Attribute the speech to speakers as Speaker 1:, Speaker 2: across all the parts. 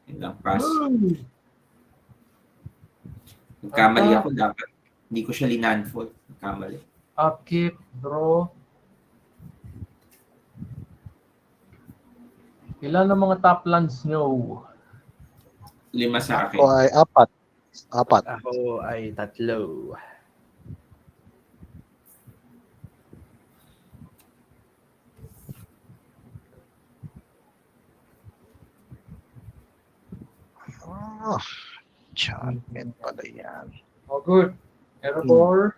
Speaker 1: Yun lang, pass. Nagkamali ako dapat. Hindi ko siya linanfall. Nagkamali.
Speaker 2: Upkeep, draw. Ilan ang mga top lands nyo?
Speaker 1: 5 sa akin.
Speaker 3: Ako ay 4.
Speaker 4: Ako ay 3.
Speaker 3: Oh, champion pala yan.
Speaker 2: Oh, good. Erebor.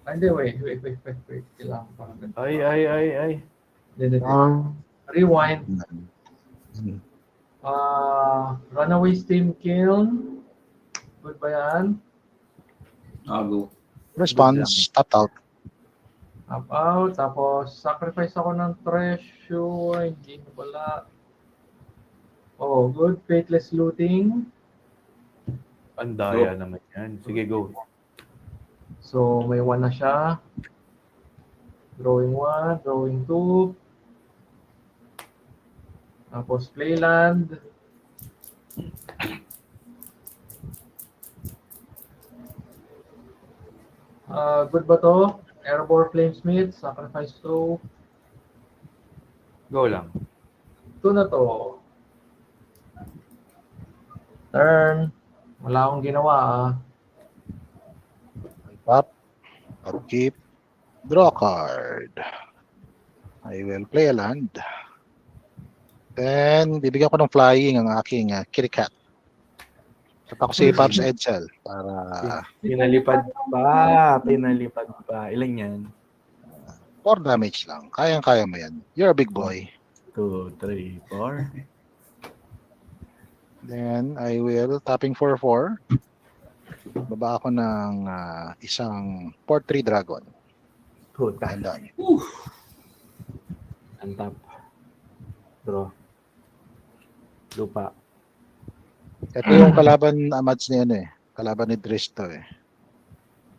Speaker 2: Hindi, wait. Kailangan pa.
Speaker 4: Ay.
Speaker 2: Hindi. Rewind.
Speaker 3: Hmm.
Speaker 2: Runaway Steam Kiln. Good ba yan?
Speaker 1: I'll go.
Speaker 3: Response, tapped out.
Speaker 2: Up out. Tapos, sacrifice ako ng treasure. Hindi na pala. Oh, good. Faithless Looting.
Speaker 4: Ang daya naman yan. Sige, go.
Speaker 2: So, may 1 na siya. Drawing 1, drawing 2. Tapos, play land. Good ba to? Erebor Flamesmith, sacrifice 2.
Speaker 4: Go lang.
Speaker 2: 2 na to. Turn. Wala akong ginawa
Speaker 3: Tap. Upkeep. Draw a card. I will play a land. Then, bibigyan ko ng flying ang aking Kitty Cat. At ako si Pops Edsel para
Speaker 4: Pinalipad pa. Ilan yan?
Speaker 3: 4 damage lang. Kayang-kaya mo yan. You're a big boy.
Speaker 4: 2, 3, 4.
Speaker 3: Then, I will tapping for 4. Baba ako ng isang 4-3 dragon.
Speaker 4: Puta.
Speaker 3: And done.
Speaker 4: Untap. Draw. Lupa.
Speaker 3: Ito yung kalaban Amads ni kalaban ni Dristo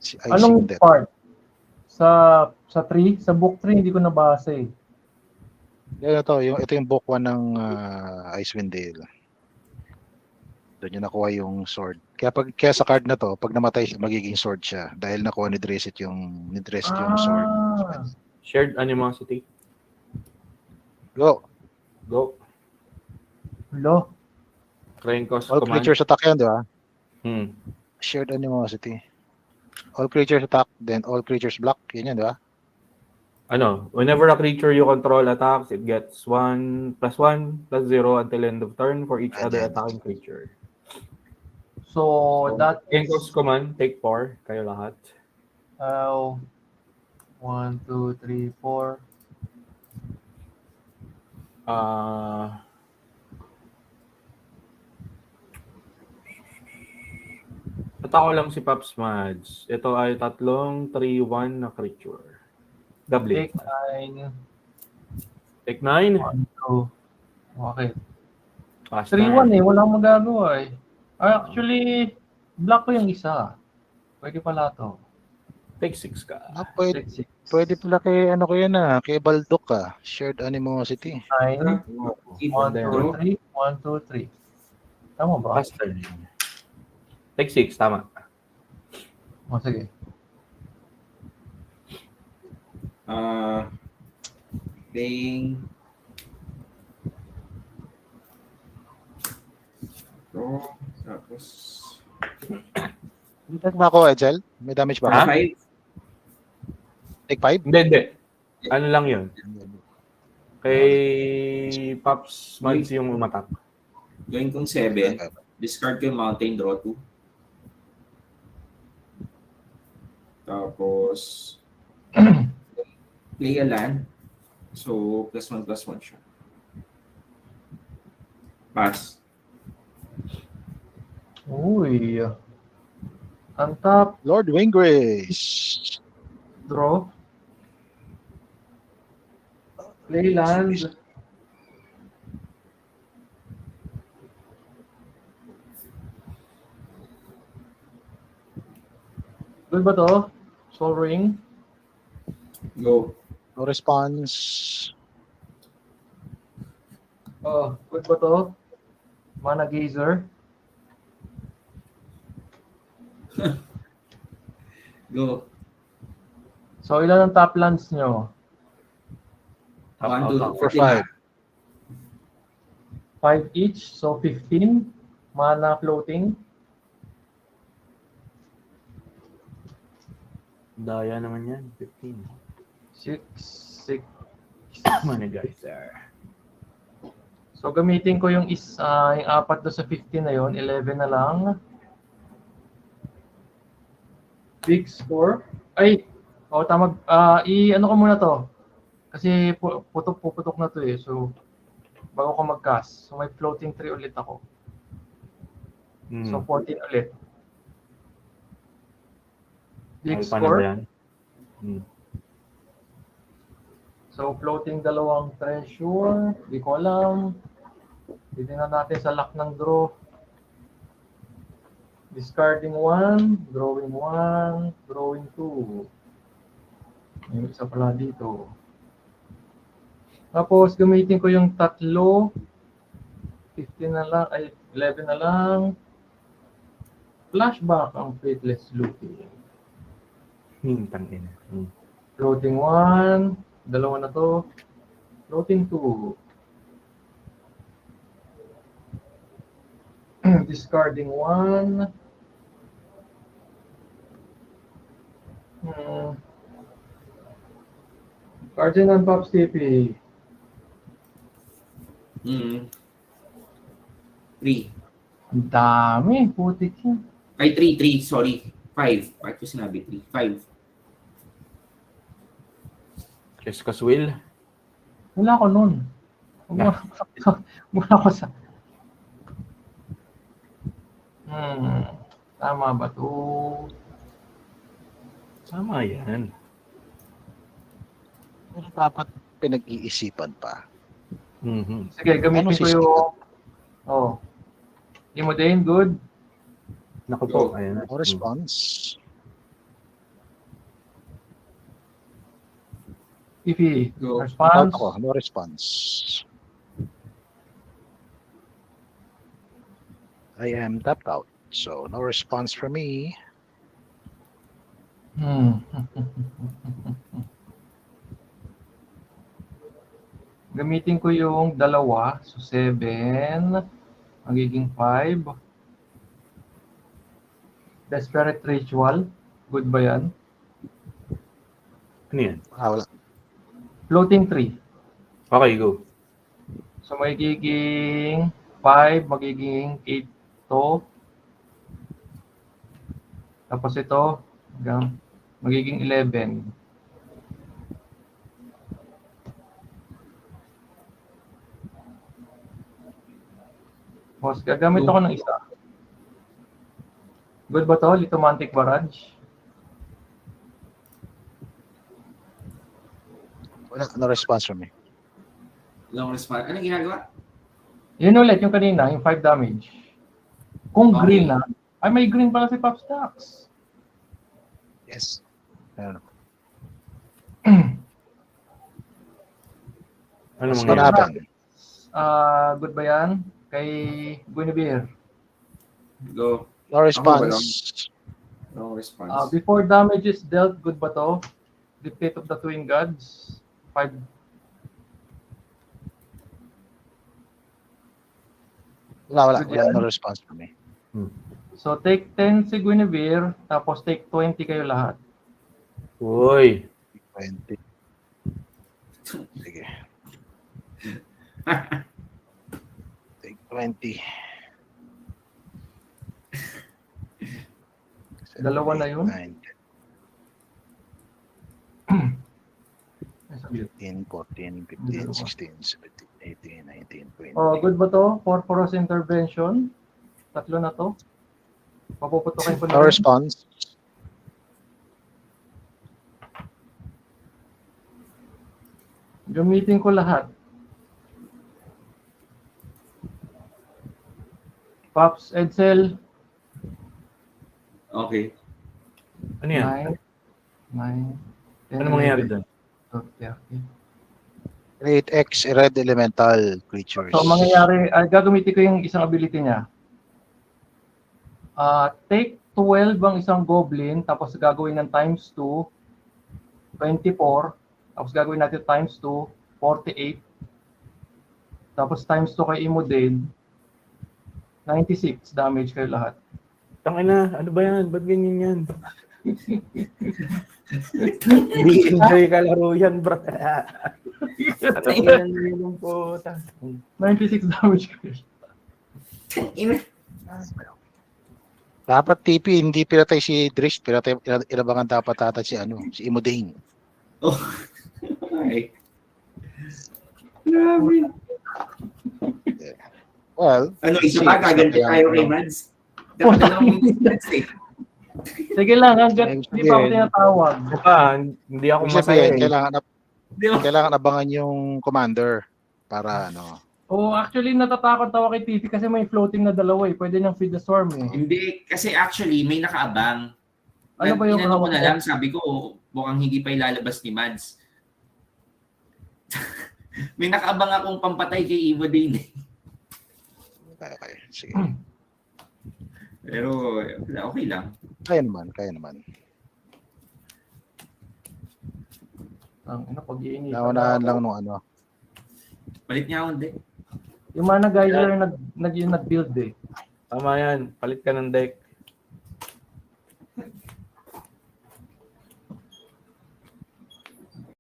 Speaker 3: Si
Speaker 2: Anong
Speaker 3: Icing Death.
Speaker 2: part? Sa 3? Sa book 3, hindi ko nabasa eh.
Speaker 3: Ito yung book 1 ng Icewind Dale. Doon niya nakuha yung sword. Kaya sa card na to, pag namatay siya, magiging sword siya. Dahil nakuha ni Drizzt yung sword.
Speaker 4: Shared animosity.
Speaker 3: Go.
Speaker 4: Go.
Speaker 2: Hello?
Speaker 4: Krenkos
Speaker 3: All
Speaker 4: command.
Speaker 3: creatures attack yan, di ba?
Speaker 4: Hmm.
Speaker 3: Shared animosity. All creatures attack, then all creatures block. Yan, di ba?
Speaker 4: Whenever a creature you control attacks, it gets 1+1/+0 until end of turn for each other attacking creature.
Speaker 2: So, that
Speaker 4: Krenkos command, take 4. Kayo lahat.
Speaker 2: 1, 2, 3, 4.
Speaker 4: Atako lang si Pops Mads. Ito ay 3/1 na creature. Double.
Speaker 2: Take 9.
Speaker 4: Take 9.
Speaker 2: 1, 2. Okay.
Speaker 4: Pass
Speaker 2: 3-1 walang magagawa eh. Actually, block ko yung isa. Pwede pala to.
Speaker 4: Take 6 ka.
Speaker 3: Pwede,
Speaker 2: Take 6.
Speaker 3: pwede pala kay Baldok Shared animosity.
Speaker 2: 9.
Speaker 1: Keep
Speaker 2: 1,
Speaker 1: draw.
Speaker 2: 2, 3. 1, 2, 3. Tama ba?
Speaker 4: Pass turn. Take 6, tama.
Speaker 2: Sige.
Speaker 1: Playing. Draw. Tapos.
Speaker 3: Take ba ako, Edsel? May damage ba?
Speaker 4: Ha?
Speaker 1: 5.
Speaker 3: Take 5?
Speaker 4: Hindi. Ano lang yun? Kay Pops Mads yung umatak.
Speaker 1: Gawin kong 7. Discard ko yung mountain, draw 2. Tapos, play a land. So, +1/+1 siya. Pass.
Speaker 2: Uy. Untap.
Speaker 3: Lord Winggrace.
Speaker 2: Draw. Play land. Good ba to? Soul Ring.
Speaker 1: Go.
Speaker 3: No response.
Speaker 2: Oh, good ba to? Mana Gazer.
Speaker 1: Go.
Speaker 2: So, ilan ang top lands nyo?
Speaker 4: Top
Speaker 1: 1,
Speaker 4: out
Speaker 1: 2,
Speaker 4: lang.
Speaker 3: For 5.
Speaker 2: 5 each, so 15. Mana floating.
Speaker 4: Daya naman yan. 15.
Speaker 2: 6, 6.
Speaker 4: Mana guys, sir.
Speaker 2: So, gamitin ko yung yung 4 doon sa 15 na yon, 11 na lang. Big score. Ay, tama. Ano ko muna to. Kasi puputok na to eh. So, bago ko mag-cast. So, may floating 3 ulit ako. So, 14 ulit. Big
Speaker 4: Ay, paano ba
Speaker 2: score.
Speaker 4: yan?
Speaker 2: So, floating 2 treasure. Di ko alam. Titignan natin sa luck ng draw. Discarding 1, drawing 1, drawing 2. May isa pala dito. Tapos, gamitin ko yung tatlo. 15 na lang, ay 11 na lang. Flashback ang Faithless Looting.
Speaker 4: Tangina.
Speaker 2: Floating 1, 2 na to. Floating 2. Discarding 1. Cardinal Pops TP.
Speaker 1: 3.
Speaker 2: Ang dami, putik yan.
Speaker 1: Ay, 3, sorry. 5. Bakit ko sinabi 3? 5.
Speaker 4: Jessica's Will.
Speaker 2: Wala ko nun. Wala ko sa... Tama ba to?
Speaker 4: Tama yan.
Speaker 3: Pero dapat pinag-iisipan pa.
Speaker 2: Sige, gamitin ko yung... Imodane, good.
Speaker 4: Naku po. Ayan na.
Speaker 3: No response.
Speaker 2: Ifi,
Speaker 1: Go.
Speaker 3: Out
Speaker 2: response.
Speaker 3: ako. No response. I am tapped out. So, no response from me.
Speaker 2: Gamitin ko yung 2. So, 7. Magiging 5. Desperate Ritual. Good ba yan?
Speaker 4: Ano yan?
Speaker 3: Wala.
Speaker 2: Floating 3.
Speaker 4: Okay, go.
Speaker 2: So, magiging 5. Magiging 8 to. Tapos ito, magiging 11. Boss, gagamit ako ng isa. Good ba to? Litomantic Barrage?
Speaker 3: Wala. No response from me.
Speaker 1: Long response. Anong ginagawa?
Speaker 2: Yun ulit, yung kanina, yung 5 damage. Kung
Speaker 1: Okay.
Speaker 2: green na, ay may green pala si Pops Dax.
Speaker 3: Yes. Ano?
Speaker 4: Ano
Speaker 3: What's
Speaker 4: mangyayari?
Speaker 3: gonna happen?
Speaker 2: Good ba yan? Kay Guinevere.
Speaker 1: Go.
Speaker 3: No response.
Speaker 1: No response.
Speaker 2: Before damage is dealt, good ba to? Dictate of the Twin Gods. 5.
Speaker 3: Wala.
Speaker 2: Good
Speaker 3: Wala.
Speaker 2: yan.
Speaker 3: No response from me.
Speaker 2: So take 10 si Guinevere, tapos take 20 kayo lahat.
Speaker 4: Uy.
Speaker 3: 20. Sige. Take 20.
Speaker 2: 2 na yun.
Speaker 3: 9, 10, 14, 15, 16, 17, 18, 19, 20.
Speaker 2: Good ba to? Porphyros Intervention. 3 na to. Papuputukin ko na
Speaker 3: No
Speaker 2: rin.
Speaker 3: response.
Speaker 2: Gamitin ko lahat. Pops, Edsel.
Speaker 1: Okay.
Speaker 4: Ano yan?
Speaker 2: 9, 10,
Speaker 4: Ano mangyayari doon?
Speaker 2: 30.
Speaker 3: Create X red elemental creatures.
Speaker 2: So, mangyayari, gagamitin ko yung isang ability niya. Take 12 ang isang goblin, tapos gagawin ng times 2, 24. Tapos gagawin natin times 2, 48. Tapos times 2 kay Imodane, 96 damage kayo lahat.
Speaker 4: Tangina, ano ba yan? Ba't ganyan yan? Hindi enjoy ka laro yan, bro. Ano yan yung puta?
Speaker 2: 96 damage kayo.
Speaker 3: Dapat TP, hindi pinatay si Drish, pinatay, ilabangan dapat tatad si Imodane.
Speaker 1: Oh. Okay. Grabe.
Speaker 3: Well,
Speaker 1: Ano, isa pa, gaganti tayo kay Mads. Dalawang minutes eh.
Speaker 2: Sige lang, hanggat hindi pa ako tinatawag.
Speaker 4: Hindi ako
Speaker 3: ibig sabihin,
Speaker 4: masaya.
Speaker 1: Di ba?
Speaker 3: kailangan abangan yung commander para
Speaker 2: Oh, actually natatakot ako kay Titi kasi may floating na dalawa eh. Pwede niyang feed the storm eh.
Speaker 1: Hindi, kasi actually, may nakaabang.
Speaker 2: Ano ba yung
Speaker 1: Inano ko
Speaker 2: hawak
Speaker 1: na
Speaker 2: mo?
Speaker 1: lang, sabi ko, mukhang hindi pa ilalabas ni Mads. May nakaabang akong pampatay kay Imodane.
Speaker 3: Okay, sige.
Speaker 1: Pero, okay lang.
Speaker 3: Kaya naman.
Speaker 2: Ang pag-iinit.
Speaker 3: Naunahan lang nung
Speaker 1: Palit niya akong deck.
Speaker 2: Yung mana geyser nag-build eh.
Speaker 4: Tama yan. Palit ka ng deck.